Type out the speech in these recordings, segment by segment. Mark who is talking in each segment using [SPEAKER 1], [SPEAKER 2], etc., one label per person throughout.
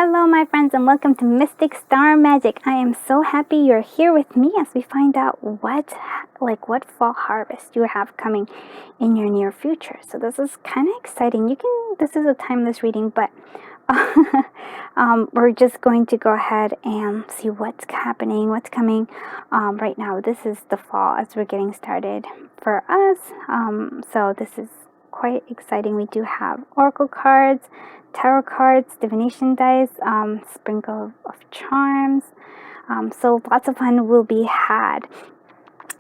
[SPEAKER 1] Hello my friends and welcome to Mystic Star Magic. I am so happy you're here with me as we find out what fall harvest you have coming in your near future. So this is kind of exciting. This is a timeless reading, but we're just going to go ahead and see what's happening, what's coming right now. This is the fall as we're getting started for us. So this is quite exciting. We do have oracle cards, tarot cards, divination dice, sprinkle of charms. So lots of fun will be had.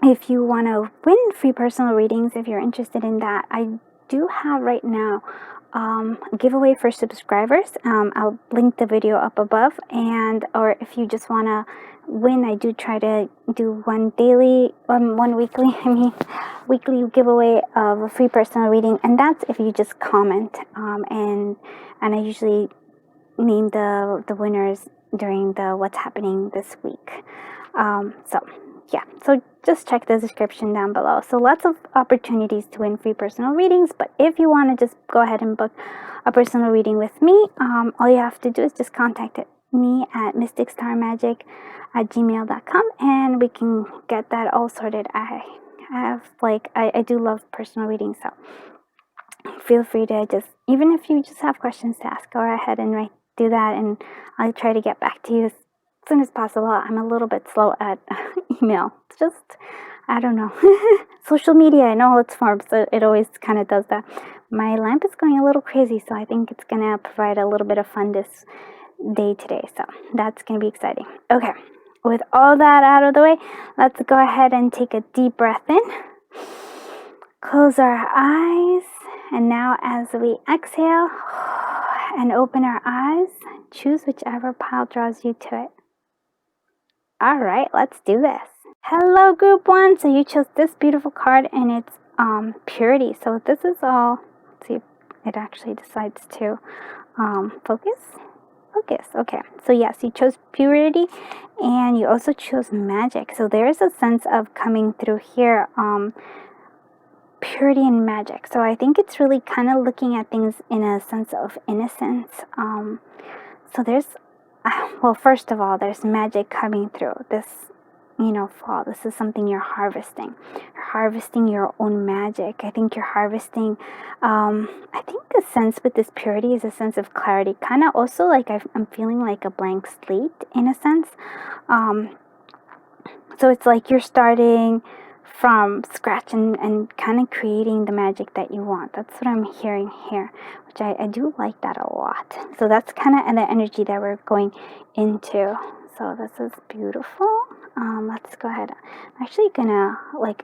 [SPEAKER 1] If you want to win free personal readings, if you're interested in that, I do have right now a giveaway for subscribers. I'll link the video up above, or if you just want to win, I do try to do one weekly giveaway of a free personal reading, and that's if you just comment, and I usually name the winners during the what's happening this week. So just check the description down below. So lots of opportunities to win free personal readings, but if you want to just go ahead and book a personal reading with me, all you have to do is just contact me at mysticstarmagic@gmail.com, and we can get that all sorted. I do love personal readings, so feel free to even if you just have questions to ask, go ahead and do that, and I'll try to get back to you as soon as possible. I'm a little bit slow at email. It's just, I don't know. Social media in all its forms, so it always kind of does that. My lamp is going a little crazy, so I think it's going to provide a little bit of fun this day today. So that's going to be exciting. Okay, with all that out of the way, let's go ahead and take a deep breath in. Close our eyes. And now as we exhale and open our eyes, choose whichever pile draws you to it. All right, let's do this. Hello, group one. So you chose this beautiful card, and it's purity. So this is all, let's see if it actually decides to focus. Okay, so yes, you chose purity, and you also chose magic. So there is a sense of coming through here, purity and magic. So I think it's really kind of looking at things in a sense of innocence. So there's, well, first of all, there's magic coming through this, fall. This is something you're harvesting. You're harvesting your own magic. I think you're harvesting, I think the sense with this purity is a sense of clarity. Kind of also like I'm feeling like a blank slate in a sense. So it's like you're starting from scratch and kind of creating the magic that you want. That's what I'm hearing here, which I do like that a lot. So that's kind of the energy that we're going into. So this is beautiful. Let's go ahead. I'm actually gonna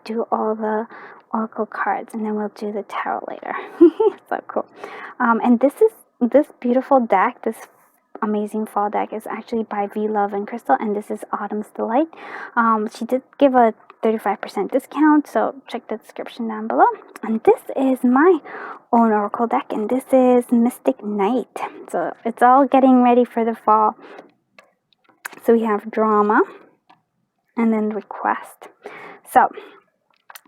[SPEAKER 1] do all the oracle cards, and then we'll do the tarot later. So cool. And this beautiful deck, this amazing fall deck, is actually by V Love and Crystal, and this is Autumn's Delight. She did give a 35% discount, so check the description down below. And this is my own oracle deck, and this is Mystic Night. So it's all getting ready for the fall. So we have drama and then request. So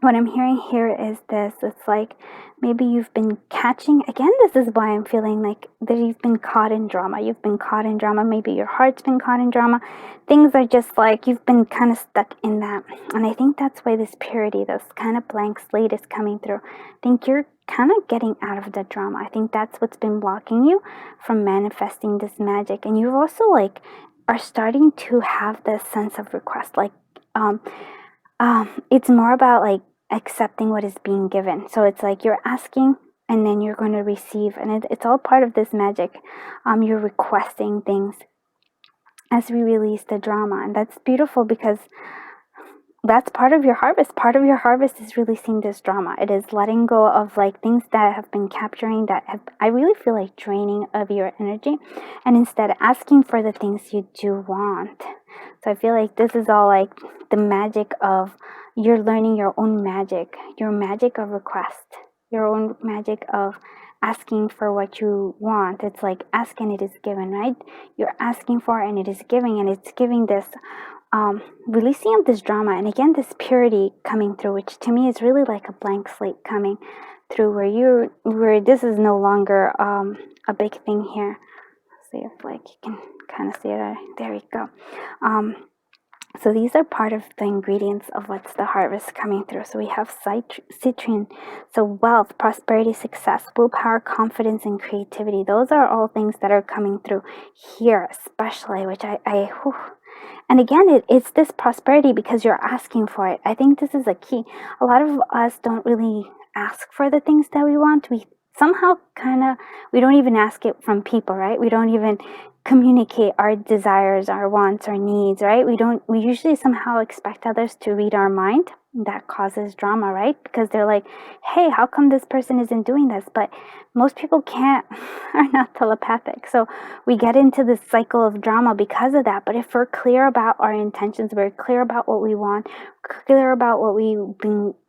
[SPEAKER 1] what I'm hearing here is this. It's like maybe you've been catching, again, this is why I'm feeling like that you've been caught in drama. You've been caught in drama. Maybe your heart's been caught in drama. Things are just like you've been kind of stuck in that. And I think that's why this purity, this kind of blank slate is coming through. I think you're kind of getting out of the drama. I think that's what's been blocking you from manifesting this magic. And you've also are starting to have this sense of request. It's more about accepting what is being given. So it's like you're asking, and then you're going to receive, and it's all part of this magic. You're requesting things as we release the drama, and that's beautiful because that's part of your harvest. Part of your harvest is releasing this drama. It is letting go of things that have been capturing, I really feel like draining of your energy, and instead asking for the things you do want. So I feel like this is all the magic of you're learning your own magic, your magic of request, your own magic of asking for what you want. It's like ask and it is given, right? You're asking for and it is giving, and it's giving this releasing of this drama, and again this purity coming through, which to me is really like a blank slate coming through, where this is no longer a big thing here. see if like you can kind of see it. There we go. So these are part of the ingredients of what's the harvest coming through. So we have citrine, so wealth, prosperity, success, willpower, confidence, and creativity. Those are all things that are coming through here, especially, which whew. And again, it's this prosperity because you're asking for it. I think this is a key. A lot of us don't really ask for the things that we want. We somehow we don't even ask it from people, right? We don't even communicate our desires, our wants, our needs, right? We usually somehow expect others to read our mind. That causes drama, right? Because they're like, hey, how come this person isn't doing this? But most people are not telepathic. So we get into this cycle of drama because of that. But if we're clear about our intentions, we're clear about what we want, clear about what we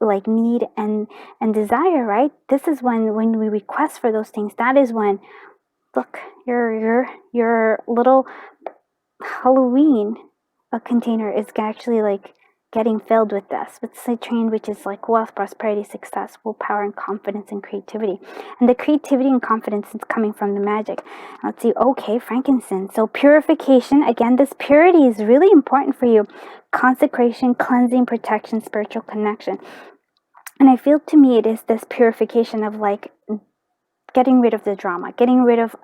[SPEAKER 1] like need and desire, right? This is when we request for those things. That is when, look, your little Halloween container is actually like getting filled with this, with citrine, which is like wealth, prosperity, success, willpower, and confidence and creativity. And the creativity and confidence is coming from the magic. Let's see, okay, frankincense. So purification, again, this purity is really important for you. Consecration, cleansing, protection, spiritual connection. And I feel to me it is this purification of like getting rid of the drama, getting rid of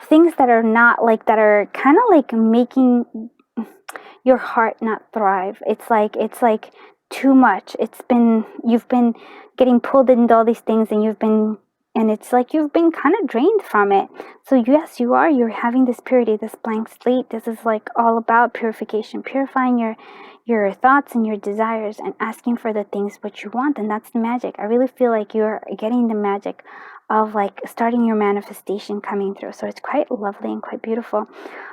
[SPEAKER 1] things that are not like, that are kind of like making your heart not thrive. It's like too much. You've been getting pulled into all these things, and it's like you've been kind of drained from it. So yes, you're having this purity, this blank slate. This is like all about purification, purifying your thoughts and your desires and asking for the things what you want. And that's the magic. I really feel like you're getting the magic of like starting your manifestation coming through. So it's quite lovely and quite beautiful.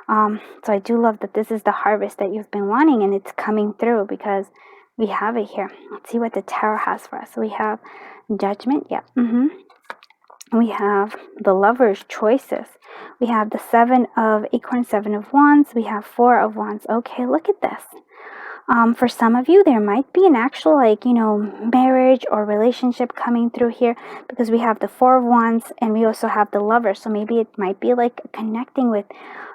[SPEAKER 1] So I do love that this is the harvest that you've been wanting, and it's coming through because we have it here. Let's see what the tarot has for us. So we have judgment. Yeah. We have the Lover's choices. We have the 7 of acorns, 7 of wands. We have 4 of wands. Okay, look at this. For some of you, there might be an actual marriage or relationship coming through here, because we have the 4 of wands and we also have the Lover. So maybe it might be like connecting with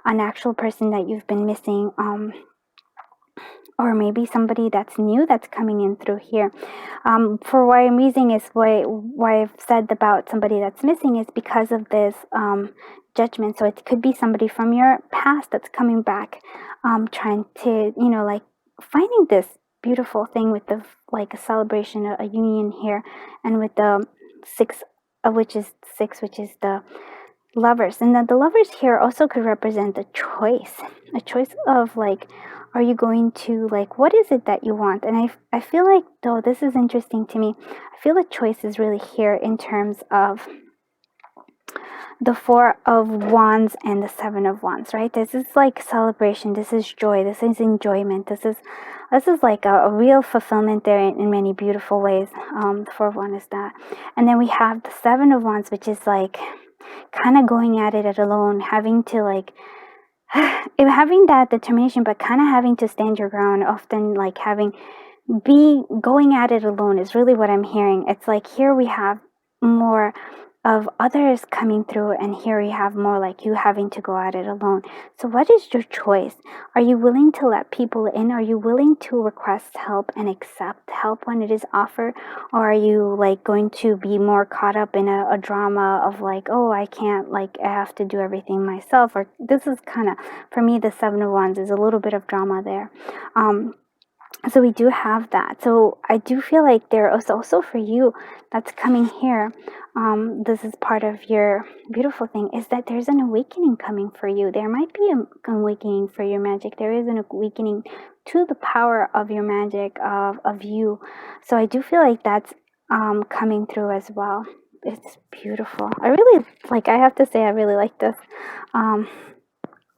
[SPEAKER 1] an actual person that you've been missing, or maybe somebody that's new that's coming in through here. For why I'm using is why I've said about somebody that's missing is because of this judgment. So it could be somebody from your past that's coming back, trying to finding this beautiful thing with the like a celebration, a union here, and with the 6 of which is the Lovers. And then the Lovers here also could represent a choice of like, are you going to like, what is it that you want? And I feel like, though, this is interesting to me, I feel the choice is really here in terms of the 4 of wands and the 7 of wands, right? This is like celebration, this is joy, this is enjoyment, this is like a real fulfillment there in many beautiful ways. The 4 of wands is that. And then we have the 7 of wands, which is like kind of going at it alone, having to like having that determination, but kind of having to stand your ground, often like going at it alone is really what I'm hearing. It's like here we have more of others coming through, and here we have more like you having to go at it alone. So what is your choice? Are you willing to let people in? Are you willing to request help and accept help when it is offered? Or are you like going to be more caught up in a drama of like, oh, I can't, like I have to do everything myself? Or this is kind of, for me, the 7 of wands is a little bit of drama there. So we do have that. So I do feel like there is also for you that's coming here. This is part of your beautiful thing, is that there's an awakening coming for you. There might be an awakening for your magic. There is an awakening to the power of your magic, of you. So I do feel like that's coming through as well. It's beautiful. I have to say, I really like this.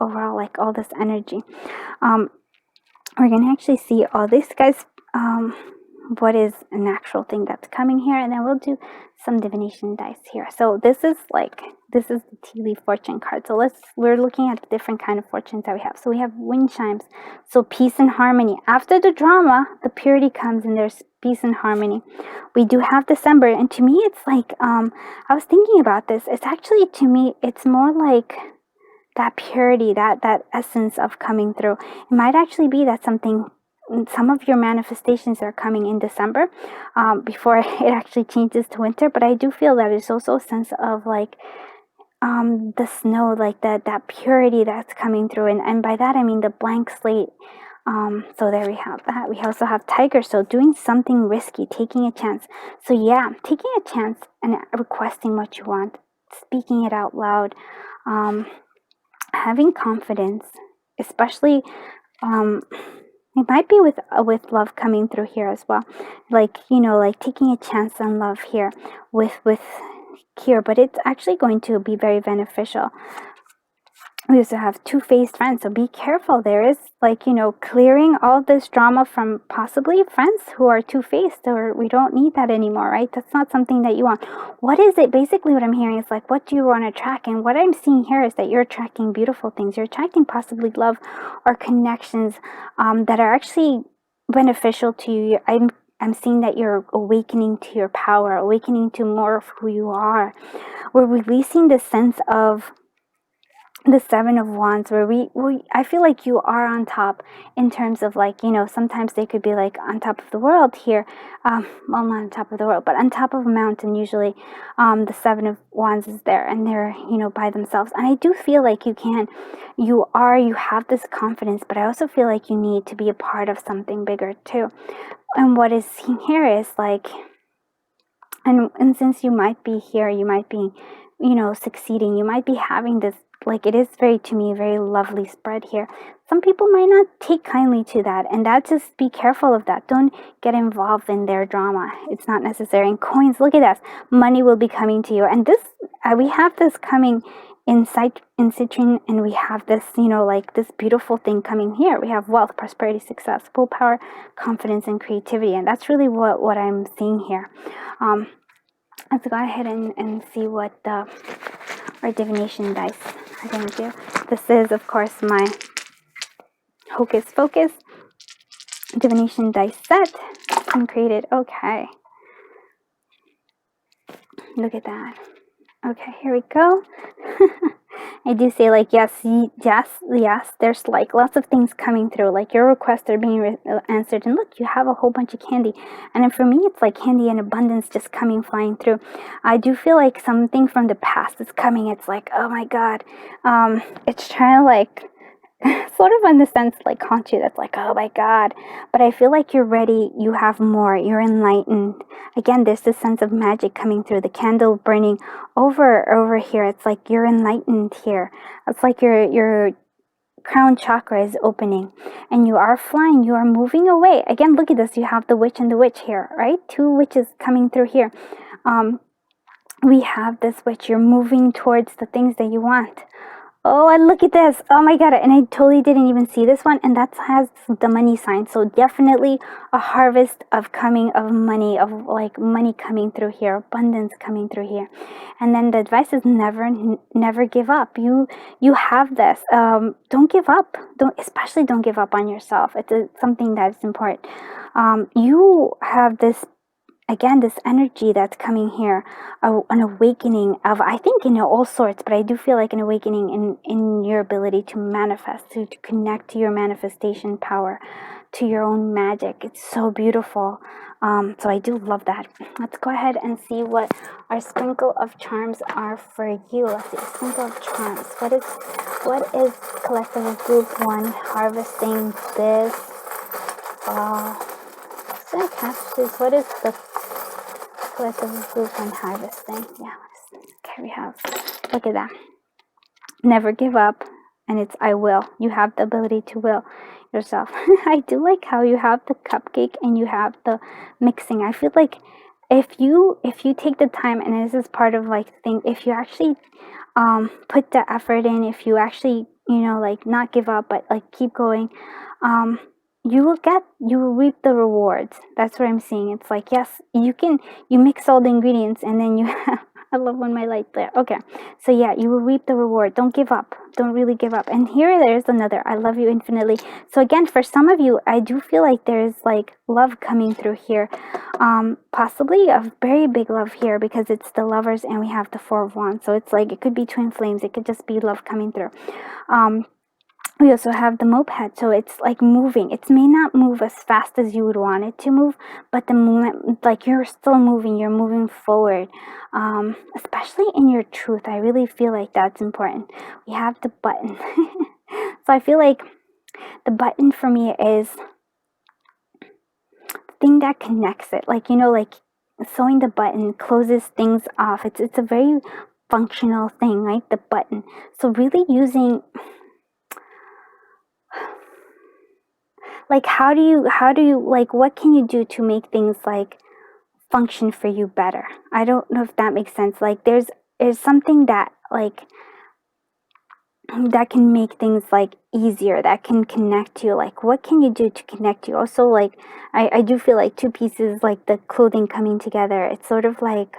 [SPEAKER 1] Overall, like all this energy. We're going to actually see all this, guys, what is an actual thing that's coming here, and then we'll do some divination dice here. So this is the tea leaf fortune card. So we're looking at the different kind of fortunes that we have. So we have wind chimes, so peace and harmony. After the drama, the purity comes, and there's peace and harmony. We do have December, and to me, it's like, I was thinking about this. It's actually, to me, it's more like that purity, that essence of coming through. It might actually be that some of your manifestations are coming in December, before it actually changes to winter. But I do feel that it's also a sense of like, the snow, like that purity that's coming through, and by that I mean the blank slate. So there we have that. We also have Tiger, so doing something risky, taking a chance. So yeah, taking a chance and requesting what you want, speaking it out loud, having confidence, especially, it might be with love coming through here as well, like, like taking a chance on love here with here, but it's actually going to be very beneficial. We also have two-faced friends, so be careful. There is, like, clearing all this drama from possibly friends who are two-faced, or we don't need that anymore, right? That's not something that you want. What is it? Basically what I'm hearing is like, what do you want to attract? And what I'm seeing here is that you're attracting beautiful things. You're attracting possibly love or connections, that are actually beneficial to you. I'm seeing that you're awakening to your power, awakening to more of who you are. We're releasing the sense of the Seven of Wands, where I feel like you are on top in terms of, like, sometimes they could be like on top of the world here, well, not on top of the world, but on top of a mountain usually. The Seven of Wands is there, and they're, by themselves, and I do feel like you have this confidence, but I also feel like you need to be a part of something bigger too. And what is seen here is like, and since you might be here, you might be, succeeding, you might be having this, like, it is very, to me, very lovely spread here. Some people might not take kindly to that, and that, just be careful of that. Don't get involved in their drama. It's not necessary. And coins, look at that. Money will be coming to you. And this, we have this coming in citrine, and we have this, like this beautiful thing coming here. We have wealth, prosperity, success, willpower, confidence, and creativity. And that's really what I'm seeing here. Let's go ahead and see what our divination dice are going to do. This is, of course, my Hocus Focus divination dice set and created. Okay. Look at that. Okay, here we go. I do say, like, yes, there's like lots of things coming through, like your requests are being answered, and look, you have a whole bunch of candy. And then for me, it's like candy and abundance just coming, flying through. I do feel like something from the past is coming. It's like, oh my god, it's trying to, like, sort of, in the sense, like, haunt you. That's like, oh my god. But I feel like you're ready, you have more, you're enlightened. Again, there's this sense of magic coming through, the candle burning over here. It's like you're enlightened here. It's like your crown chakra is opening, and you are flying, you are moving away. Again, look at this, you have the witch and the witch here, right? Two witches coming through here. We have this witch, you're moving towards the things that you want. Oh, and look at this. Oh my god. And I totally didn't even see this one. And that has the money sign. So definitely a harvest of money, of like money coming through here, abundance coming through here. And then the advice is never give up. You have this. Don't give up. Especially don't give up on yourself. It's something that's important. You have this, again, this energy that's coming here, an awakening of, I think, all sorts, but I do feel like an awakening in your ability to manifest, to connect to your manifestation power, to your own magic. It's so beautiful. So I do love that. Let's go ahead and see what our sprinkle of charms are for you. Let's see, sprinkle of charms. What is collective of group one harvesting this? What is the collective group one harvesting? Yeah. Okay, we have. Look at that. Never give up, and it's I will. You have the ability to will yourself. I do like how you have the cupcake and you have the mixing. I feel like if you take the time, and this is part of like the thing, if you actually put the effort in, if you actually like not give up but like keep going, you will reap the rewards. That's what I'm seeing. It's like, yes, you mix all the ingredients, and then you have, I love when my light there. Okay, so yeah, you will reap the reward. Don't give up. Don't really give up. And here there's another, I love you infinitely. So again, for some of you, I do feel like there's like love coming through here. Possibly a very big love here, because it's the Lovers and we have the Four of Wands. So it's like, it could be twin flames. It could just be love coming through. We also have the Moped, so it's like moving. It may not move as fast as you would want it to move, but the moment, like, you're still moving, you're moving forward, especially in your truth. I really feel like that's important. We have the button. So I feel like the button for me is the thing that connects it. Like, you know, like sewing the button closes things off. It's a very functional thing, right? The button. So really using, like, how do you, like, what can you do to make things like function for you better? I don't know if that makes sense. Like, there's something that, like, that can make things like easier, that can connect you. Like, what can you do to connect you? Also, like, I do feel like two pieces, like the clothing coming together, it's sort of like,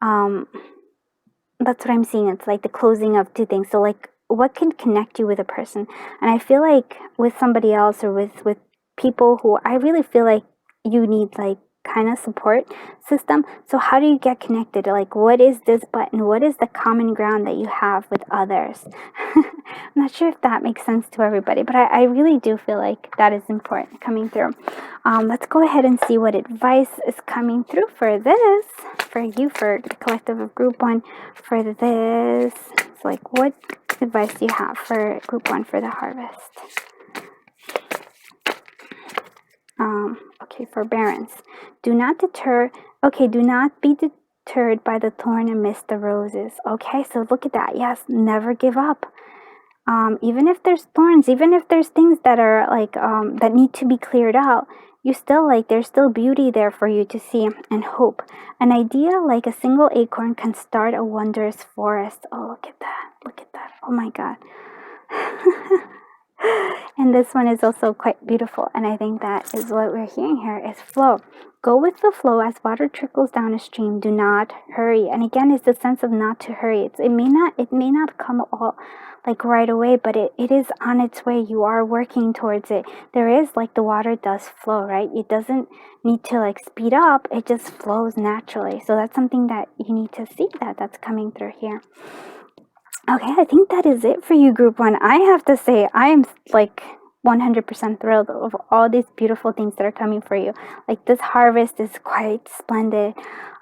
[SPEAKER 1] that's what I'm seeing. It's like the closing of two things. So like, what can connect you with a person? And I feel like with somebody else, or with people who I really feel like you need like kind of support system. So how do you get connected? Like, what is this button? What is the common ground that you have with others? I'm not sure if that makes sense to everybody, but I really do feel like that is important coming through. Let's go ahead and see what advice is coming through for this, for you, for the collective of group 1, for this. It's like, what advice do you have for group 1 for the harvest? Okay, forbearance. Do not be deterred by the thorn amidst the roses. Okay, so look at that. Yes, never give up. Even if there's thorns, even if there's things that are like, that need to be cleared out, you still, like, there's still beauty there for you to see and hope. An idea like a single acorn can start a wondrous forest. Oh, look at that. Look at that. Oh my God. And this one is also quite beautiful, and I think that is what we're hearing here is flow. Go with the flow as water trickles down a stream. Do not hurry. And again, it's the sense of not to hurry. It may not come all like right away, but it is on its way. You are working towards it. There is, like, the water does flow, right? It doesn't need to like speed up. It just flows naturally. So that's something that you need to see that's coming through here. Okay, I think that is it for you, group 1. I have to say, I am like 100% thrilled of all these beautiful things that are coming for you. Like, this harvest is quite splendid.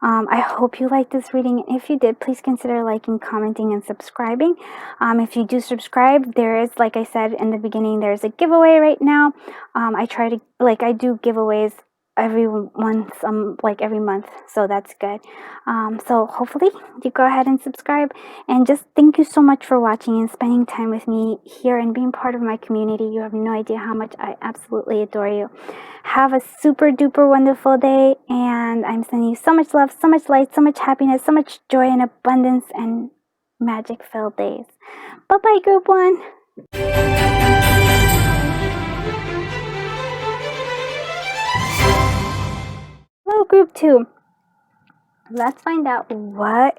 [SPEAKER 1] I hope you liked this reading. If you did, please consider liking, commenting, and subscribing. If you do subscribe, there is, like I said in the beginning, there's a giveaway right now. I do giveaways every month, so that's good. So hopefully you go ahead and subscribe, and just thank you so much for watching and spending time with me here and being part of my community. You have no idea how much I absolutely adore you. Have a super duper wonderful day, and I'm sending you so much love, so much light, so much happiness, so much joy and abundance and magic filled days. Bye bye, group 1. Hello, group 2. Let's find out what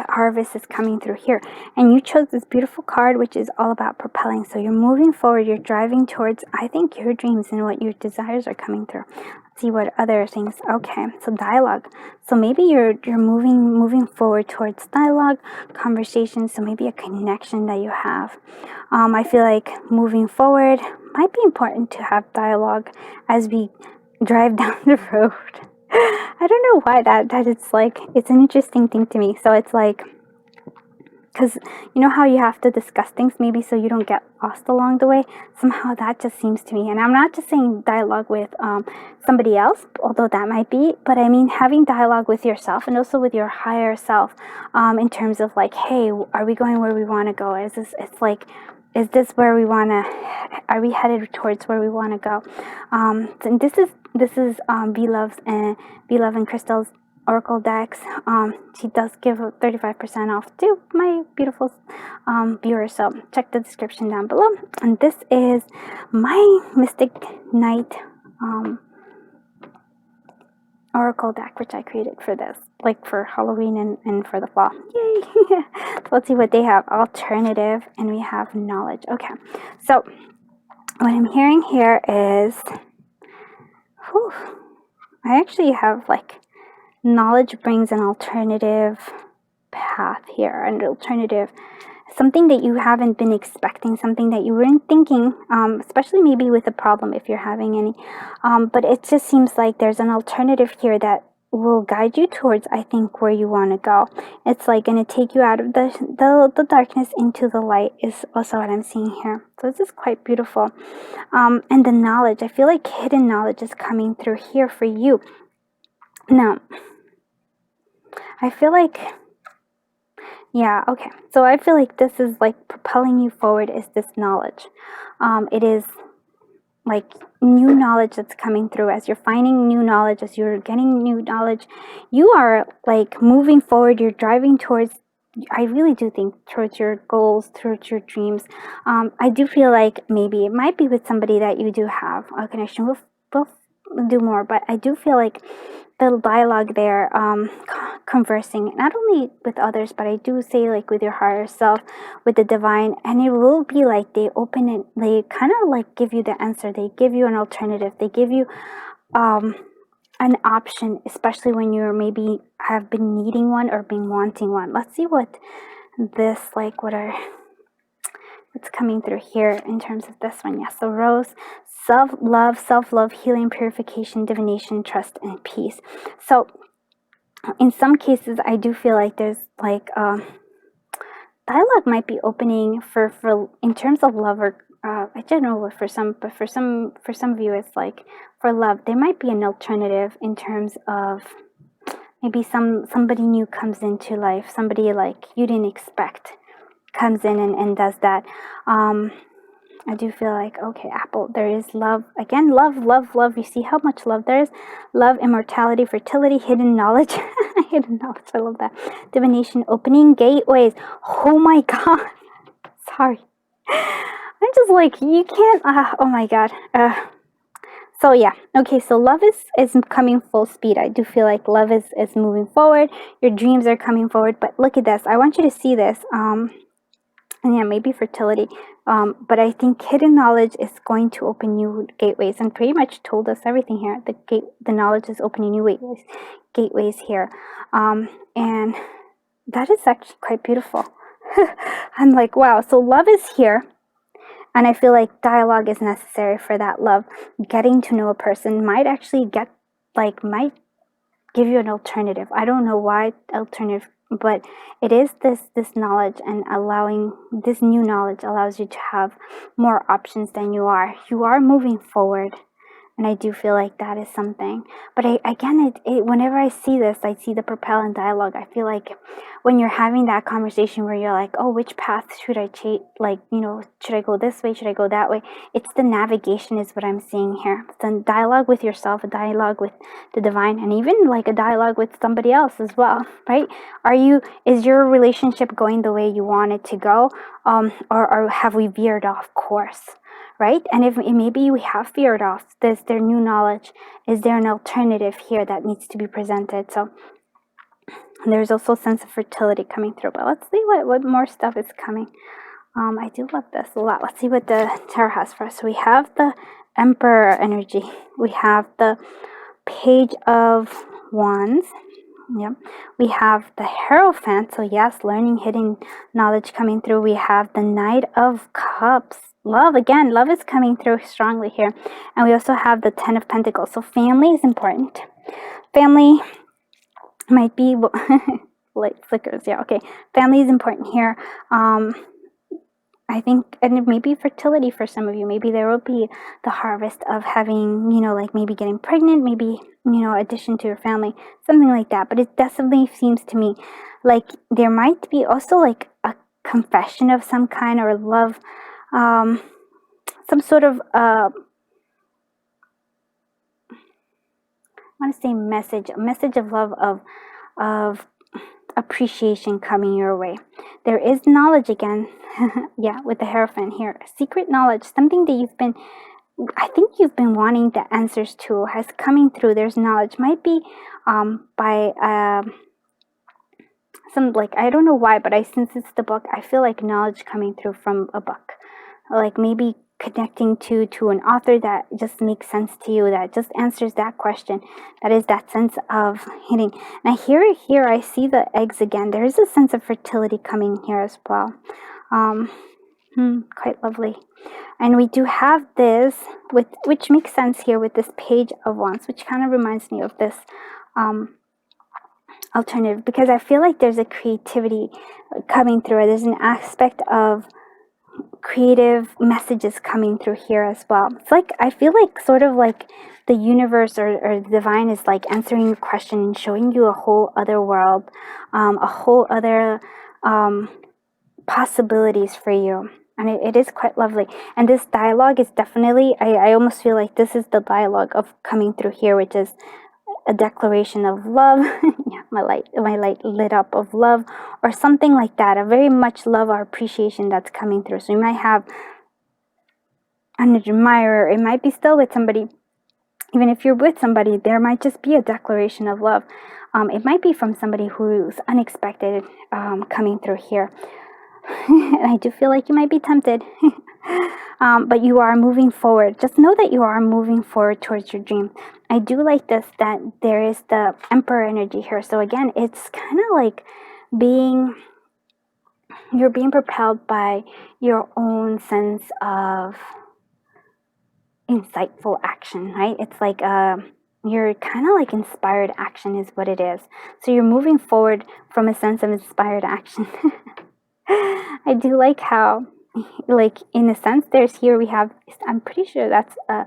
[SPEAKER 1] harvest is coming through here. And you chose this beautiful card, which is all about propelling. So you're moving forward, you're driving towards, I think, your dreams and what your desires are coming through. Let's see what other things. Okay, so dialogue. So maybe you're moving forward towards dialogue, conversation. So maybe a connection that you have. I feel like moving forward might be important to have dialogue as we drive down the road. I don't know why that it's like, it's an interesting thing to me. So it's like, because you know how you have to discuss things maybe so you don't get lost along the way. Somehow that just seems to me, and I'm not just saying dialogue with somebody else, although that might be, but I mean having dialogue with yourself and also with your higher self, in terms of like, hey, are we going where we want to go? Is this where we want to, are we headed towards where we want to go? And this is V Love and Crystal's Oracle decks. She does give 35% off to my beautiful viewers, so check the description down below. And this is my Mystic Night oracle deck, which I created for this, like for Halloween and for the fall. Yay! So let's see what they have. Alternative, and we have knowledge. Okay, so what I'm hearing here is, whew, I actually have like knowledge brings an alternative path here, an alternative, something that you haven't been expecting, something that you weren't thinking, especially maybe with a problem if you're having any. But it just seems like there's an alternative here that will guide you towards, I think, where you want to go. It's like going to take you out of the darkness into the light is also what I'm seeing here. So this is quite beautiful. And the knowledge, I feel like hidden knowledge is coming through here for you. Now, I feel like, yeah, okay. So I feel like this is like propelling you forward is this knowledge. It is like new knowledge that's coming through. As you're finding new knowledge, as you're getting new knowledge, you are like moving forward. You're driving towards, I really do think, towards your goals, towards your dreams. I do feel like maybe it might be with somebody that you do have a connection with. We'll do more, but I do feel like the dialogue there, conversing not only with others, but I do say like with your higher self, with the divine, and it will be like they open it, they kind of like give you the answer, they give you an alternative, they give you an option, especially when you're maybe have been needing one or been wanting one. Let's see what this, like, what's coming through here in terms of this one. Yes, so Rose, self-love, healing, purification, divination, trust, and peace. So in some cases, I do feel like there's like dialogue might be opening for in terms of love, or I don't know for some, but for some of you, it's like for love, there might be an alternative in terms of maybe somebody new comes into life, somebody like you didn't expect comes in and does that. I do feel like, okay, Apple, there is love. Again, love. You see how much love there is? Love, immortality, fertility, hidden knowledge. Hidden knowledge, I love that. Divination, opening gateways. Oh my God. Sorry. I'm just like, you can't, oh my God. So yeah, okay, so love is coming full speed. I do feel like love is moving forward. Your dreams are coming forward, but look at this. I want you to see this. And yeah, maybe fertility. But I think hidden knowledge is going to open new gateways, and pretty much told us everything here. The knowledge is opening new gateways here. And that is actually quite beautiful. I'm like, wow. So love is here. And I feel like dialogue is necessary for that love. Getting to know a person might actually might give you an alternative. I don't know why alternative, but it is this knowledge, and allowing this new knowledge allows you to have more options than you are. You are moving forward. And I do feel like that is something. But whenever I see this, I see the propel and dialogue. I feel like when you're having that conversation where you're like, oh, which path should I take? Like, should I go this way? Should I go that way? It's the navigation is what I'm seeing here. It's a dialogue with yourself, a dialogue with the divine, and even like a dialogue with somebody else as well, right? Is your relationship going the way you want it to go? Or have we veered off course? Right? And if maybe we have veered off, is there new knowledge? Is there an alternative here that needs to be presented? So there's also a sense of fertility coming through. But let's see what more stuff is coming. I do love this a lot. Let's see what the tarot has for us. So we have the Emperor energy. We have the Page of Wands. Yep. We have the Hierophant. So yes, learning, hidden knowledge coming through. We have the Knight of Cups. Love, again, love is coming through strongly here. And we also have the Ten of Pentacles. So family is important. Family might be light flickers. Yeah, okay. Family is important here. I think, and maybe fertility for some of you. Maybe there will be the harvest of having, like maybe getting pregnant, maybe, addition to your family, something like that. But it definitely seems to me like there might be also like a confession of some kind, or love, some sort of, I want to say a message of love, of appreciation coming your way. There is knowledge again. Yeah, with the Hierophant here. Secret knowledge, something that you've been I think you've been wanting the answers to has coming through. There's knowledge. Might be by some, like, I don't know why, but since it's the book, I feel like knowledge coming through from a book, like maybe connecting to an author that just makes sense to you, that just answers that question, that is that sense of hitting. And I hear it here. I see the eggs again. There is a sense of fertility coming here as well. Quite lovely. And we do have this, which makes sense here with this Page of Wands, which kind of reminds me of this alternative, because I feel like there's a creativity coming through. There's an aspect of creative messages coming through here as well. It's like, I feel like sort of like the universe or the divine is like answering a question and showing you a whole other world, a whole other possibilities for you. And it is quite lovely. And this dialogue is definitely, I almost feel like this is the dialogue of coming through here, which is a declaration of love. Yeah, my light lit up of love, or something like that. A very much love or appreciation that's coming through. So you might have an admirer. It might be still with somebody. Even if you're with somebody, there might just be a declaration of love. It might be from somebody who's unexpected coming through here. And I do feel like you might be tempted. But you are moving forward. Just know that you are moving forward towards your dream. I do like this, that there is the Emperor energy here. So again, it's kind of like you're being propelled by your own sense of insightful action, right? It's like you're kind of like inspired action is what it is. So you're moving forward from a sense of inspired action. I do like how, like, in a sense, there's here we have, I'm pretty sure that's a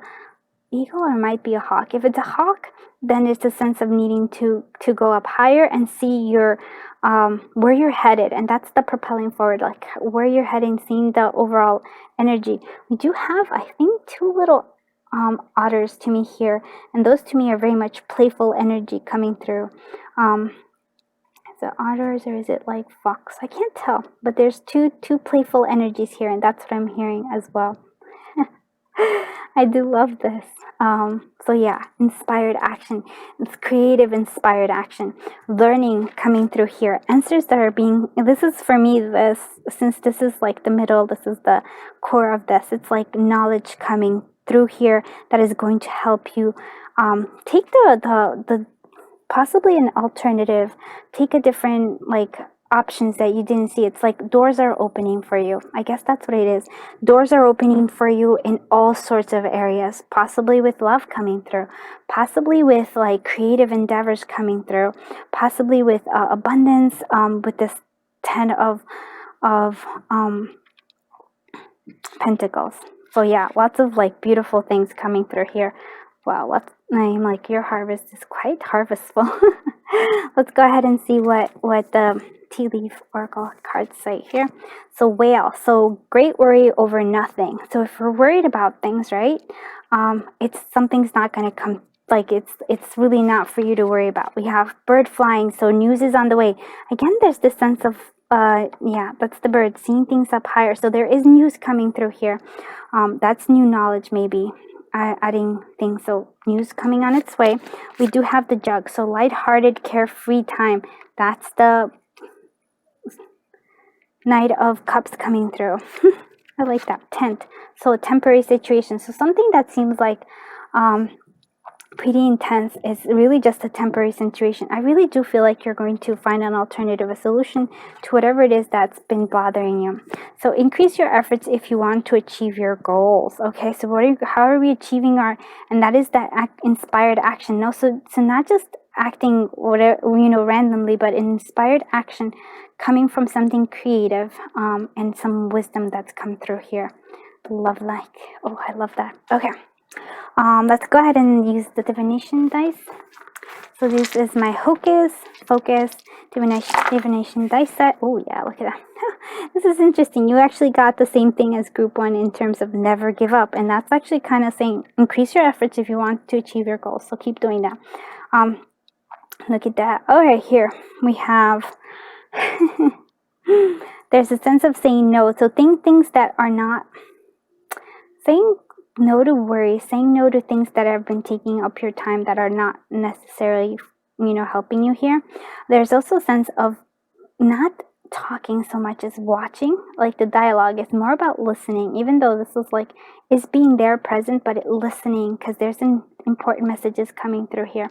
[SPEAKER 1] eagle, or it might be a hawk. If it's a hawk, then it's a sense of needing to go up higher and see your where you're headed, and that's the propelling forward, like where you're heading, seeing the overall energy. We do have, I think, two little otters to me here, and those to me are very much playful energy coming through. Is it otters or is it like fox? I can't tell, but there's two playful energies here, and that's what I'm hearing as well. I do love this. So yeah, inspired action. It's creative, inspired action. Learning coming through here. Answers that are being, this is for me, this, since this is like the middle, this is the core of this. It's like knowledge coming through here that is going to help you take the possibly an alternative, take a different, like, options that you didn't see. It's like doors are opening for you. I guess that's what it is. Doors are opening for you in all sorts of areas, possibly with love coming through, possibly with like creative endeavors coming through, possibly with abundance, with this 10 of Pentacles. So yeah, lots of like beautiful things coming through here. Wow, I'm like, your harvest is quite harvestful. Let's go ahead and see what the tea leaf oracle cards say here. So whale, so great worry over nothing. So if we're worried about things, right, it's something's not going to come, like it's really not for you to worry about. We have bird flying, so news is on the way. Again, there's this sense of yeah, that's the bird seeing things up higher. So there is news coming through here. That's new knowledge, maybe adding things. So news coming on its way. We do have the jug, so lighthearted, carefree time. That's the Knight of Cups coming through. I like that. Tent, so a temporary situation. So something that seems like pretty intense is really just a temporary situation. I really do feel like you're going to find an alternative, a solution to whatever it is that's been bothering you. So increase your efforts if you want to achieve your goals. Okay, so how are we achieving our, and that is that inspired action. No, so not just acting whatever, randomly, but an inspired action coming from something creative, and some wisdom that's come through here. Love, like, oh, I love that. Okay. Let's go ahead and use the divination dice. So this is my Hocus Focus divination dice set. Oh yeah, look at that. This is interesting. You actually got the same thing as group 1 in terms of never give up. And that's actually kind of saying increase your efforts if you want to achieve your goals. So keep doing that. Look at that. All right, here we have there's a sense of saying no. So things that are not saying no to worry, saying no to things that have been taking up your time that are not necessarily, helping you here. There's also a sense of not talking so much as watching. Like the dialogue is more about listening, even though this is being there present, but listening, because there's important messages coming through here.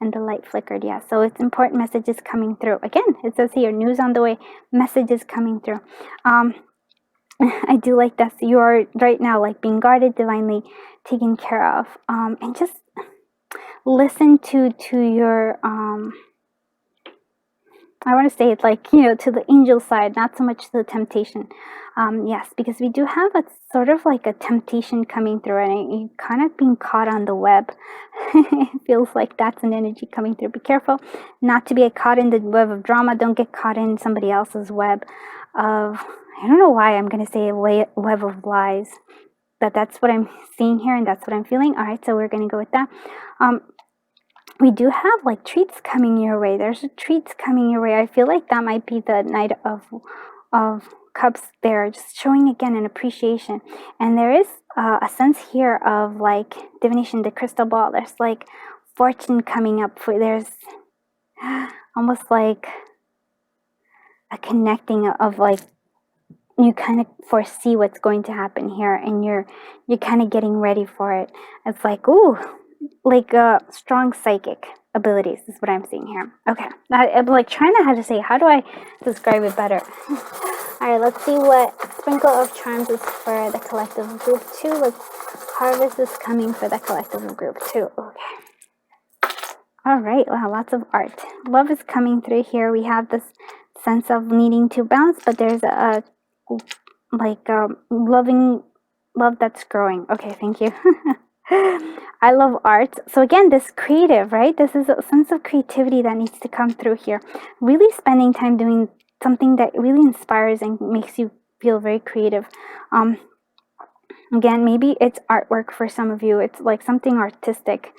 [SPEAKER 1] And the light flickered, yeah. So it's important messages coming through. Again, it says here, news on the way, messages coming through. I do like that. So you are right now like being guarded, divinely taken care of. And just listen to your I want to say it like, to the angel side, not so much to the temptation. Yes, because we do have a sort of like a temptation coming through, and you kind of being caught on the web. It feels like that's an energy coming through. Be careful not to be caught in the web of drama. Don't get caught in somebody else's web of, I don't know why I'm going to say a web of lies. That's what I'm seeing here, and that's what I'm feeling. All right, so we're going to go with that. We do have like treats coming your way. There's treats coming your way. I feel like that might be the Knight of Cups there, just showing again an appreciation. And there is a sense here of like divination, the crystal ball. There's like fortune coming up. There's almost like a connecting of like, you kind of foresee what's going to happen here, and you're kind of getting ready for it. It's like, ooh, like strong psychic abilities is what I'm seeing here. Okay, I'm like trying to how do I describe it better? All right, let's see what Sprinkle of Charms is for the collective of group 2. Let's Harvest is coming for the collective of group 2. Okay. All right, wow, lots of art. Love is coming through here. We have this sense of needing to bounce, but there's a loving love that's growing. Okay, thank you. I love art. So again, this creative, right? This is a sense of creativity that needs to come through here. Really spending time doing something that really inspires and makes you feel very creative. Again, maybe it's artwork for some of you. It's like something artistic.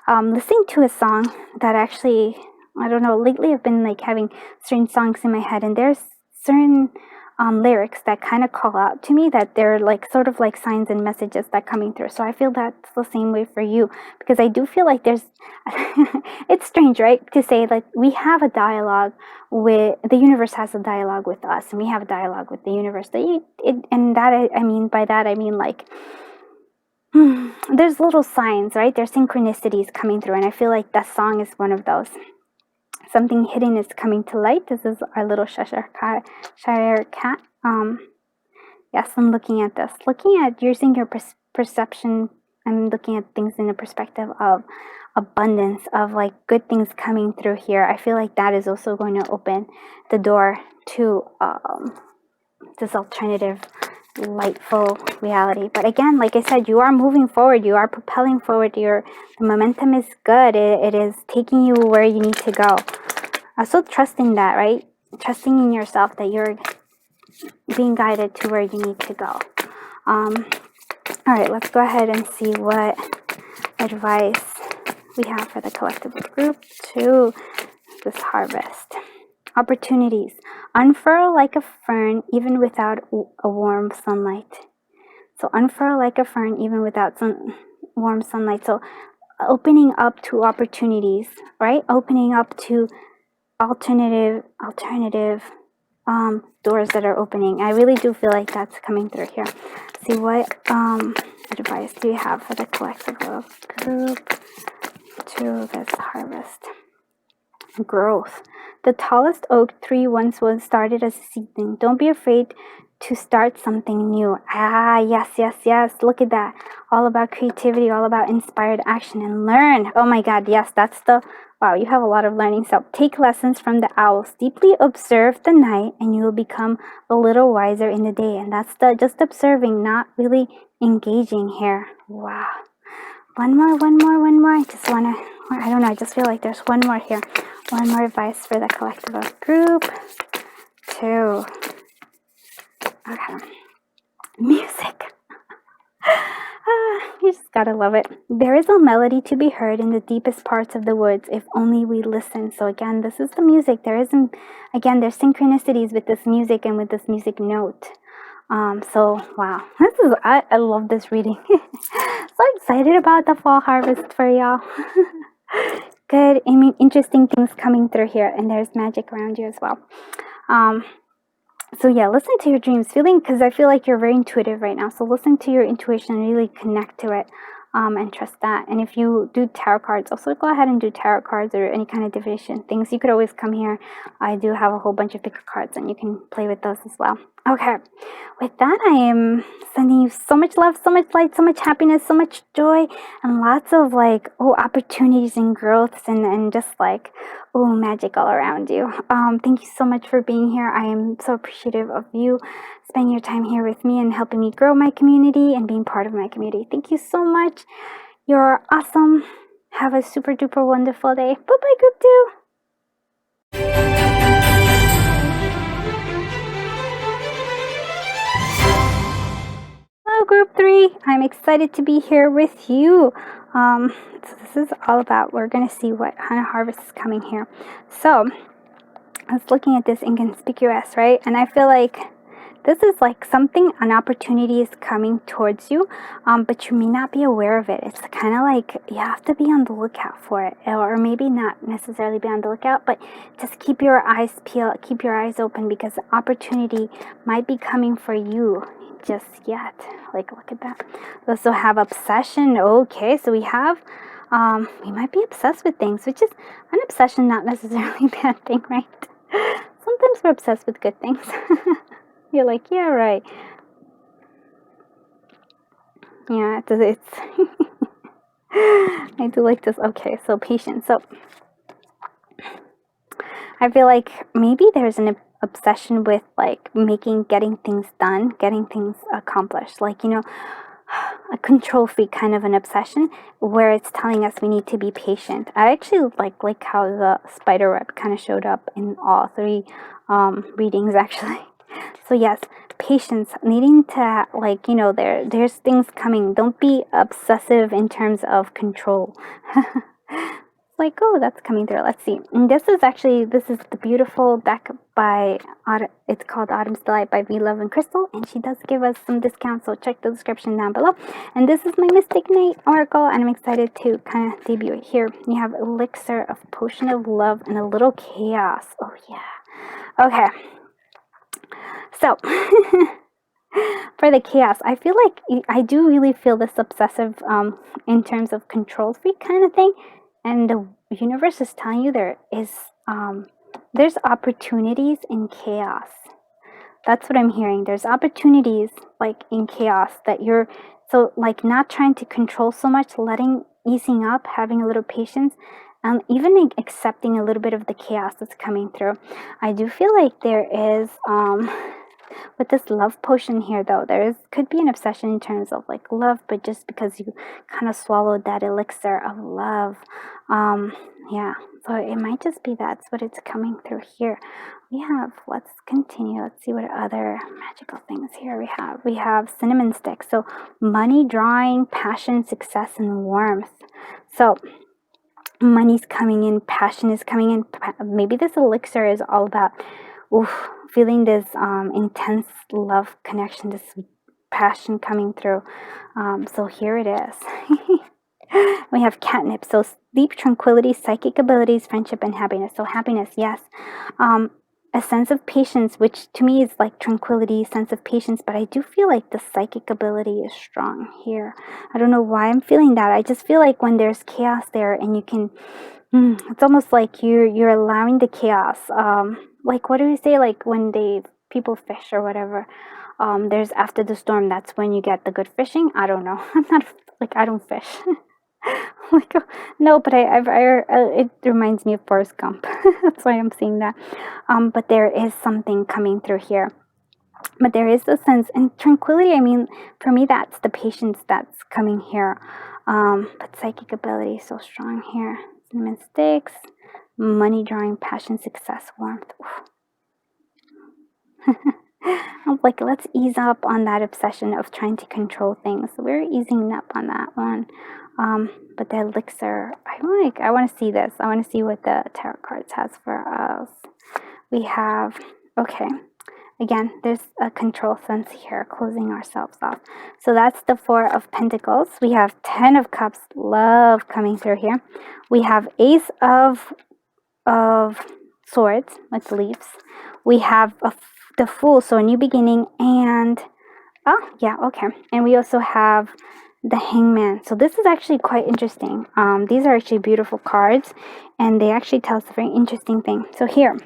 [SPEAKER 1] Listening to a song that actually, I don't know, lately I've been like having strange songs in my head, and there's certain lyrics that kind of call out to me, that they're like sort of like signs and messages that coming through. So I feel that's the same way for you, because I do feel like there's it's strange, right, to say like we have a dialogue with the universe, has a dialogue with us, and we have a dialogue with the universe. And that I mean by that I mean like there's little signs, right? There's synchronicities coming through, and I feel like that song is one of those. Something hidden is coming to light. This is our little Cheshire cat. Yes, I'm looking at this. Looking at using your perception. I'm looking at things in a perspective of abundance, of like good things coming through here. I feel like that is also going to open the door to this alternative, lightful reality. But again, like I said, you are moving forward. You are propelling forward. The momentum is good. It is taking you where you need to go. Also trusting that, right? Trusting in yourself that you're being guided to where you need to go. All right, let's go ahead and see what advice we have for the collective group to this harvest. Opportunities. Unfurl like a fern even without a warm sunlight. So unfurl like a fern even without warm sunlight. So opening up to opportunities, right? Opening up to alternative doors that are opening. I really do feel like that's coming through here. See what advice do you have for the collective of group to this harvest? Growth. The tallest oak tree once was started as a seedling. Don't be afraid to start something new. Yes. Look at that. All about creativity, all about inspired action, and learn. Oh my God, yes, that's the, wow, you have a lot of learning. So take lessons from the owls. Deeply observe the night, and you will become a little wiser in the day. And that's the just observing, not really engaging here. Wow. One more. I just want to, I don't know, I just feel like there's one more here. One more advice for the collective of group 2. Okay. Music. You just gotta love it. There is a melody to be heard in the deepest parts of the woods if only we listen. So again, this is the music. There's synchronicities with this music and with this music note. So wow, I love this reading. So excited about the fall harvest for y'all. Good, I mean, interesting things coming through here, and there's magic around you as well. So yeah, listen to your dreams, because I feel like you're very intuitive right now. So listen to your intuition and really connect to it, and trust that. And if you do tarot cards, also go ahead and do tarot cards or any kind of divination things. You could always come here. I do have a whole bunch of picker cards, and you can play with those as well. Okay, with that, I am sending you so much love, so much light, so much happiness, so much joy, and lots of like, opportunities and growths, and just like, magic all around you. Thank you so much for being here. I am so appreciative of you spending your time here with me and helping me grow my community and being part of my community. Thank you so much. You're awesome. Have a super duper wonderful day. Bye-bye, group 2. Hello, group 3. I'm excited to be here with you. So this is all about, we're going to see what kind of harvest is coming here. So I was looking at this inconspicuous, right? And I feel like this is like something, an opportunity is coming towards you, but you may not be aware of it. It's kind of like you have to be on the lookout for it, or maybe not necessarily be on the lookout, but just keep your eyes peeled, keep your eyes open, because the opportunity might be coming for you just yet. Like, look at that. We also have obsession. Okay, so we have, we might be obsessed with things, which is an obsession, not necessarily a bad thing, right? Sometimes we're obsessed with good things. You're like, yeah, right. Yeah, it's I do like this. Okay, so patience. So I feel like maybe there's an obsession with like getting things done, getting things accomplished. Like, a control freak kind of an obsession where it's telling us we need to be patient. I actually like how the spider web kind of showed up in all 3 readings actually. So yes, patience, needing to there's things coming. Don't be obsessive in terms of control. Like, that's coming through. Let's see. And this is the beautiful deck by it's called Autumn's Delight by V Love and Crystal, and she does give us some discounts, so check the description down below. And this is my Mystic Night Oracle, and I'm excited to kind of debut it here. You have Elixir of Potion of Love and a Little Chaos. Oh yeah. Okay. So for the chaos, I feel like I do really feel this obsessive in terms of control freak kind of thing, and the universe is telling you there's opportunities in chaos. That's what I'm hearing. There's opportunities like in chaos that you're not trying to control so much, easing up, having a little patience, even accepting a little bit of the chaos that's coming through. I do feel like there is with this love potion here, though, could be an obsession in terms of like love, but just because you kind of swallowed that elixir of love, yeah. So it might just be that's what it's coming through here. Let's continue. Let's see what other magical things here we have cinnamon sticks. So money drawing, passion, success, and warmth. So money's coming in, passion is coming in. Maybe this elixir is all about feeling this intense love connection, this passion coming through. So here it is. We have catnip. So deep tranquility, psychic abilities, friendship, and happiness. So happiness, yes. A sense of patience, which to me is like tranquility, sense of patience, but I do feel like the psychic ability is strong here. I don't know why I'm feeling that. I just feel like when there's chaos there and you can, it's almost like you're allowing the chaos. Like, what do we say? Like when people fish or whatever, there's after the storm, that's when you get the good fishing. I don't know. I'm not I don't fish. No, but it reminds me of Forrest Gump. That's why I'm seeing that. But there is something coming through here. But there is a sense and tranquility. I mean, for me, that's the patience that's coming here. But psychic ability is so strong here. Cinnamon sticks, money drawing, passion, success, warmth. I'm like, let's ease up on that obsession of trying to control things. We're easing up on that one. But the elixir, I want to see this. I want to see what the tarot cards has for us. We have, okay, Again, there's a control sense here, closing ourselves off. So that's the Four of Pentacles. We have 10 of Cups, love coming through here. We have Ace of Swords with leaves. We have the Fool, so a new beginning, and oh yeah, okay. And we also have the Hangman. So this is actually quite interesting. These are actually beautiful cards, and they actually tell us a very interesting thing. So here,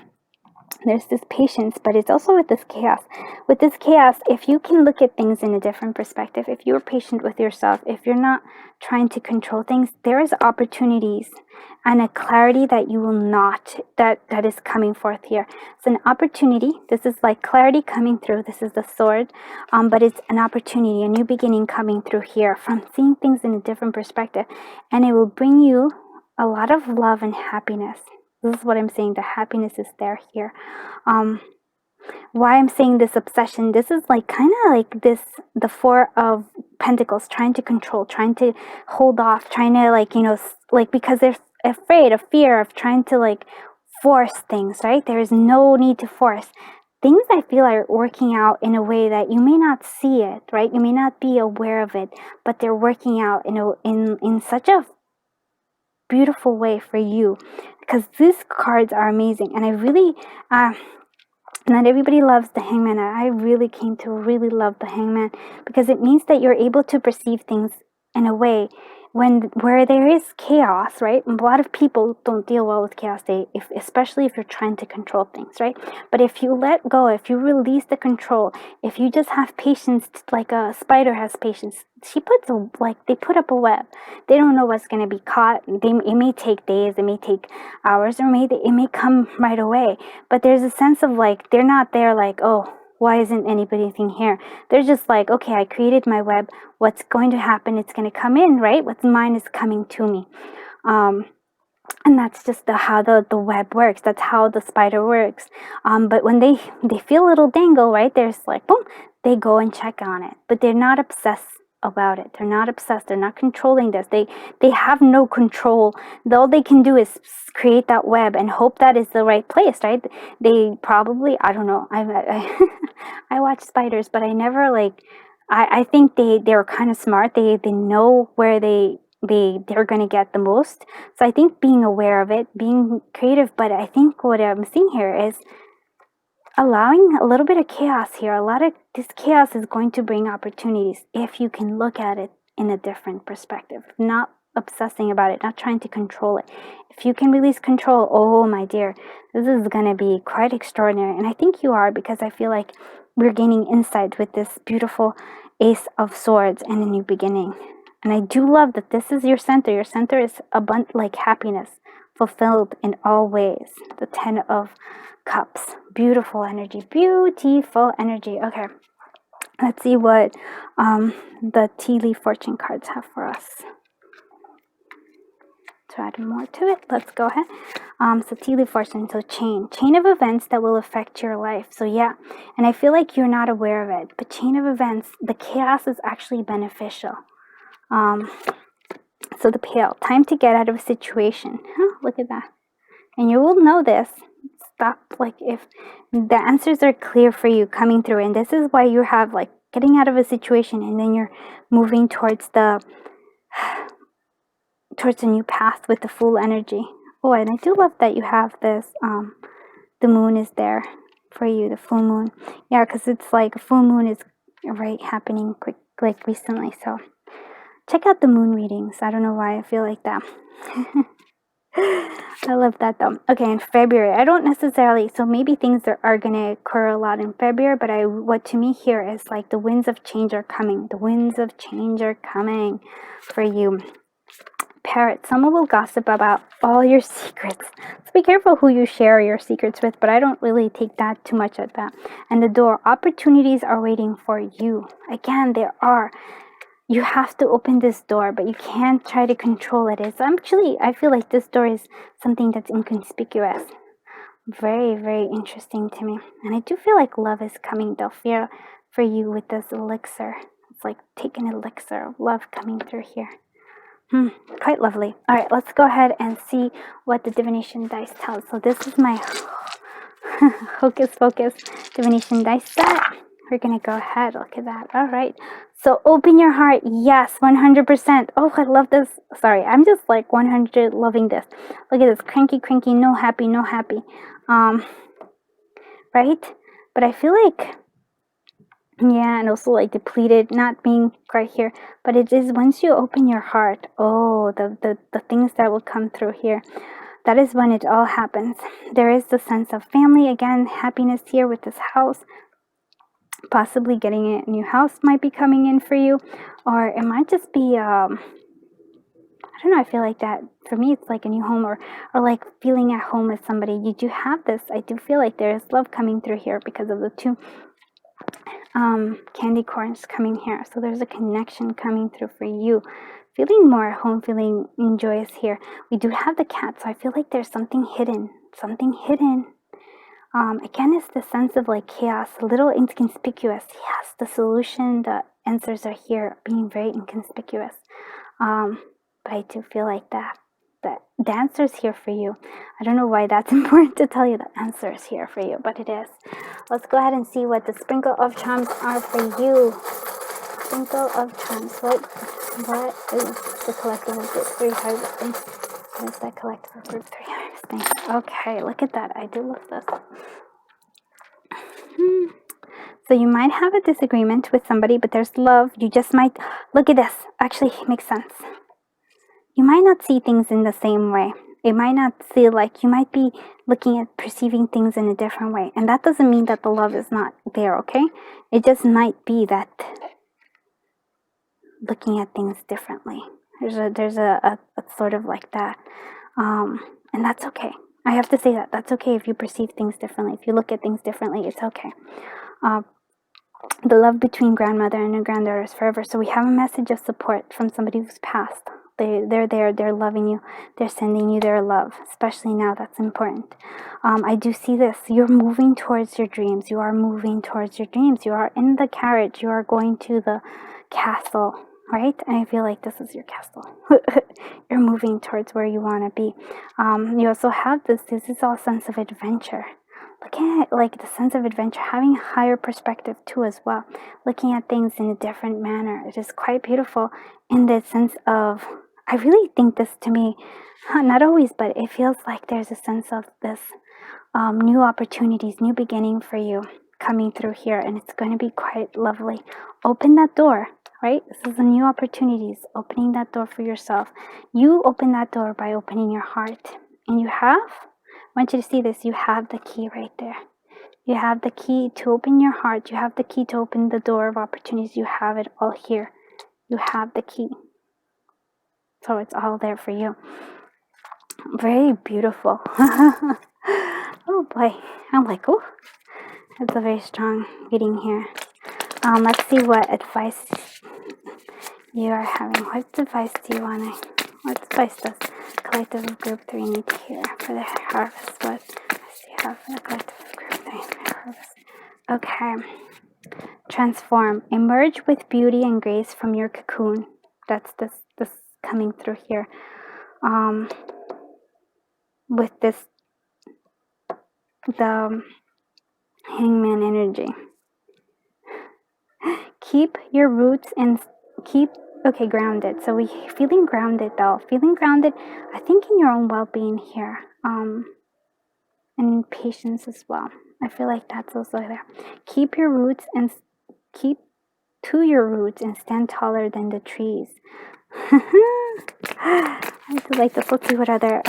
[SPEAKER 1] there's this patience, but it's also with this chaos. With this chaos, if you can look at things in a different perspective, if you're patient with yourself, if you're not trying to control things, there is opportunities and a clarity that you will not, that is coming forth here. It's an opportunity. This is like clarity coming through. This is the sword, but it's an opportunity, a new beginning coming through here from seeing things in a different perspective, and it will bring you a lot of love and happiness. This is what I'm saying. The happiness is there here. Why I'm saying this obsession, this is like kind of like this, the Four of Pentacles, trying to control, trying to hold off, trying to like, you know, like because they're afraid of fear of trying to like force things, right? There is no need to force. Things I feel are working out in a way that you may not see it, right? You may not be aware of it, but they're working out in such a beautiful way for you, because these cards are amazing. And I really not everybody loves the Hangman. I really came to really love the Hangman, because it means that you're able to perceive things in a way where there is chaos, right? A lot of people don't deal well with chaos, especially if you're trying to control things, right? But if you let go, if you release the control, if you just have patience, like a spider has patience. They put up a web. They don't know what's going to be caught. It may take days, it may take hours, or it may come right away. But there's a sense of like, they're not there like, oh, why isn't anything here? They're just like, okay, I created my web. What's going to happen? It's going to come in, right? What's mine is coming to me. And that's just how the web works. That's how the spider works. But when they feel a little dangle, right? There's like, boom, they go and check on it. But they're not obsessed about it. They're not obsessed. They're not controlling this. They have no control. All they can do is create that web and hope that is the right place, right? They probably, I don't know. I watch spiders, but I never like. I think they're kind of smart. They know where they're going to get the most. So I think being aware of it, being creative. But I think what I'm seeing here is allowing a little bit of chaos here. A lot of this chaos is going to bring opportunities if you can look at it in a different perspective, not obsessing about it, not trying to control it. If you can release control, oh my dear, this is going to be quite extraordinary. And I think you are, because I feel like we're gaining insight with this beautiful Ace of Swords and a new beginning. And I do love that this is your center. Your center is abundant, like happiness, fulfilled in all ways. The 10 of Cups. Beautiful energy. Beautiful energy. Okay. Let's see what the tea leaf fortune cards have for us. To add more to it, let's go ahead. So tea leaf fortune. So chain of events that will affect your life. So yeah, and I feel like you're not aware of it, but chain of events, the chaos is actually beneficial. So the Pale, time to get out of a situation. Huh, look at that. And you will know this. Stop, like if the answers are clear for you coming through. And this is why you have like getting out of a situation, and then you're moving towards a new path with the Fool energy. Oh, and I do love that you have this, the moon is there for you, the full moon. Yeah, because it's like a full moon is right happening quick, like recently. So check out the moon readings. I don't know why I feel like that. I love that though. Okay, in February, I don't necessarily, so maybe things are going to occur a lot in February, but what to me here is like the winds of change are coming. The winds of change are coming for you. Parrot, someone will gossip about all your secrets. So be careful who you share your secrets with, but I don't really take that too much at that. And the door, opportunities are waiting for you. Again, there are. You have to open this door, but you can't try to control it. It's actually, I feel like this door is something that's inconspicuous. Very, very interesting to me. And I do feel like love is coming though for you with this elixir. It's like taking an elixir of love coming through here. Quite lovely. All right, let's go ahead and see what the divination dice tells. So this is my Hocus Pocus divination dice set. We're gonna go ahead. Look at that. All right. So open your heart. Yes, 100%. Oh, I love this. Sorry, I'm just like 100 loving this. Look at this. Cranky, cranky. No happy, no happy. Right? But I feel like, yeah, and also like depleted, not being right here. But it is once you open your heart. Oh, the things that will come through here. That is when it all happens. There is the sense of family. Again, happiness here with this house. Possibly getting a new house might be coming in for you. Or it might just be, I don't know, I feel like that. For me, it's like a new home or like feeling at home with somebody. You do have this. I do feel like there is love coming through here because of the two candy corns coming here. So there's a connection coming through for you. Feeling more at home, feeling joyous here. We do have the cat, so I feel like there's something hidden. Something hidden. Again, it's the sense of like chaos, a little inconspicuous. Yes, the solution, the answers are here, being very inconspicuous. But I do feel like that. The answer is here for you. I don't know why that's important to tell you. The answer is here for you, but it is. Let's go ahead and see what the sprinkle of charms are for you. Sprinkle of charms. What is the collective of group 3 harvesting? What is that collective of group 3 harvesting? Okay, look at that. I do love this. So you might have a disagreement with somebody, but there's love. You just might, look at this. Actually, it makes sense. You might not see things in the same way. It might not feel like you might be looking at perceiving things in a different way. And that doesn't mean that the love is not there, okay? It just might be that looking at things differently. There's a sort of like that. And that's okay. I have to say that. That's okay if you perceive things differently. If you look at things differently, it's okay. The love between grandmother and her granddaughter is forever. So we have a message of support from somebody who's passed. They're there. They're loving you. They're sending you their love, especially now. That's important. I do see this. You're moving towards your dreams. You are moving towards your dreams. You are in the carriage. You are going to the castle, right? And I feel like this is your castle. You're moving towards where you want to be. You also have this. This is all sense of adventure. Looking at like the sense of adventure, having a higher perspective too as well. Looking at things in a different manner. It is quite beautiful in the sense of, I really think this to me, not always, but it feels like there's a sense of this new opportunities, new beginning for you coming through here, and it's going to be quite lovely. Open that door, right? This is a new opportunities, opening that door for yourself. You open that door by opening your heart, and you have, I want you to see this, you have the key right there. You have the key to open your heart. You have the key to open the door of opportunities. You have it all here. You have the key. So it's all there for you. Very beautiful. Oh boy. I'm like, oh, it's a very strong reading here. Let's see what advice you are having. What advice do you want to, what advice does collective of group 3 need to hear for the harvest? What advice do you have for the collective of group 3 for the harvest? Okay. Transform. Emerge with beauty and grace from your cocoon. That's this coming through here. With this, the hangman energy. Keep your roots and grounded. So we feeling grounded though. Feeling grounded, I think, in your own well-being here. And patience as well. I feel like that's also there. Keep your roots and keep to your roots and stand taller than the trees. I do like this. Let's see what other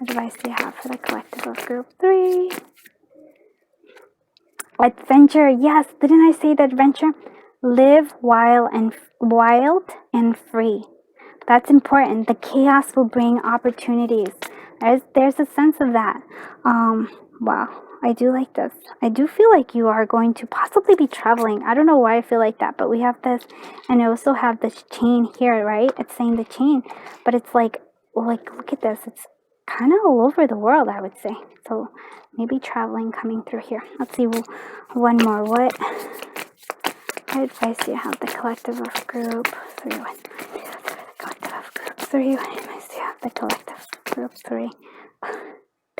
[SPEAKER 1] advice do you have for the collective of group 3? Adventure. Yes, didn't I say the adventure? Live wild and free. That's important. The chaos will bring opportunities. There's a sense of that. Wow, I do like this. I do feel like you are going to possibly be traveling. I don't know why I feel like that, but we have this, and I also have this chain here, right? It's saying the chain, but it's like look at this. It's kind of all over the world, I would say. So maybe traveling coming through here. Let's see one more. What advice do you have the collective of group 3? What advice do you have the collective of group 3? What advice do you have the collective of group 3?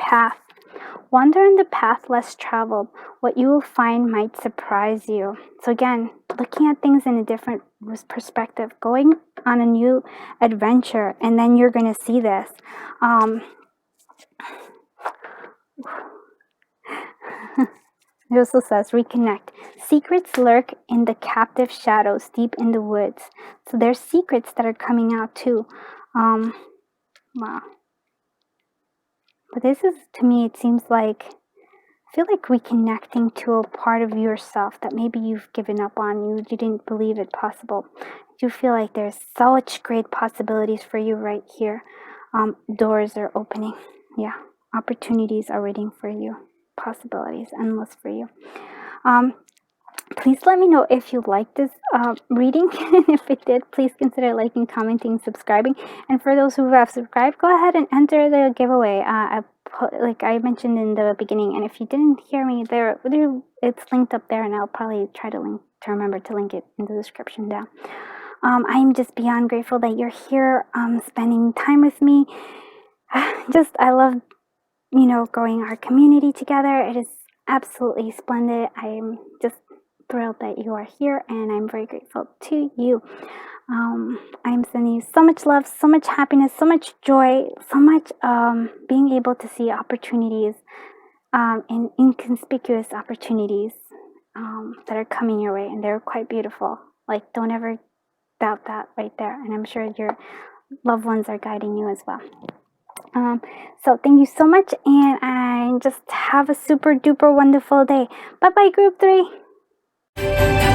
[SPEAKER 1] path. Wander on the path less traveled. What you will find might surprise you. So again, looking at things in a different perspective, going on a new adventure, and then you're going to see this. It also says reconnect. Secrets lurk in the captive shadows deep in the woods. So there's secrets that are coming out too. Wow. But this is, to me, it seems like, I feel like reconnecting to a part of yourself that maybe you've given up on. You didn't believe it possible. You feel like there's such great possibilities for you right here. Doors are opening. Yeah. Opportunities are waiting for you. Possibilities endless for you. Please let me know if you liked this reading. And if it did, please consider liking, commenting, subscribing. And for those who have subscribed, go ahead and enter the giveaway. Like I mentioned in the beginning, and if you didn't hear me, it's linked up there, and I'll probably try to remember to link it in the description down. I'm just beyond grateful that you're here, spending time with me. I love, growing our community together. It is absolutely splendid. I'm just thrilled that you are here, and I'm very grateful to you. I'm sending you so much love, so much happiness, so much joy, so much being able to see opportunities and inconspicuous opportunities that are coming your way, and they're quite beautiful. Like, don't ever doubt that right there, and I'm sure your loved ones are guiding you as well. So thank you so much, and I just have a super duper wonderful day. Bye bye, group 3.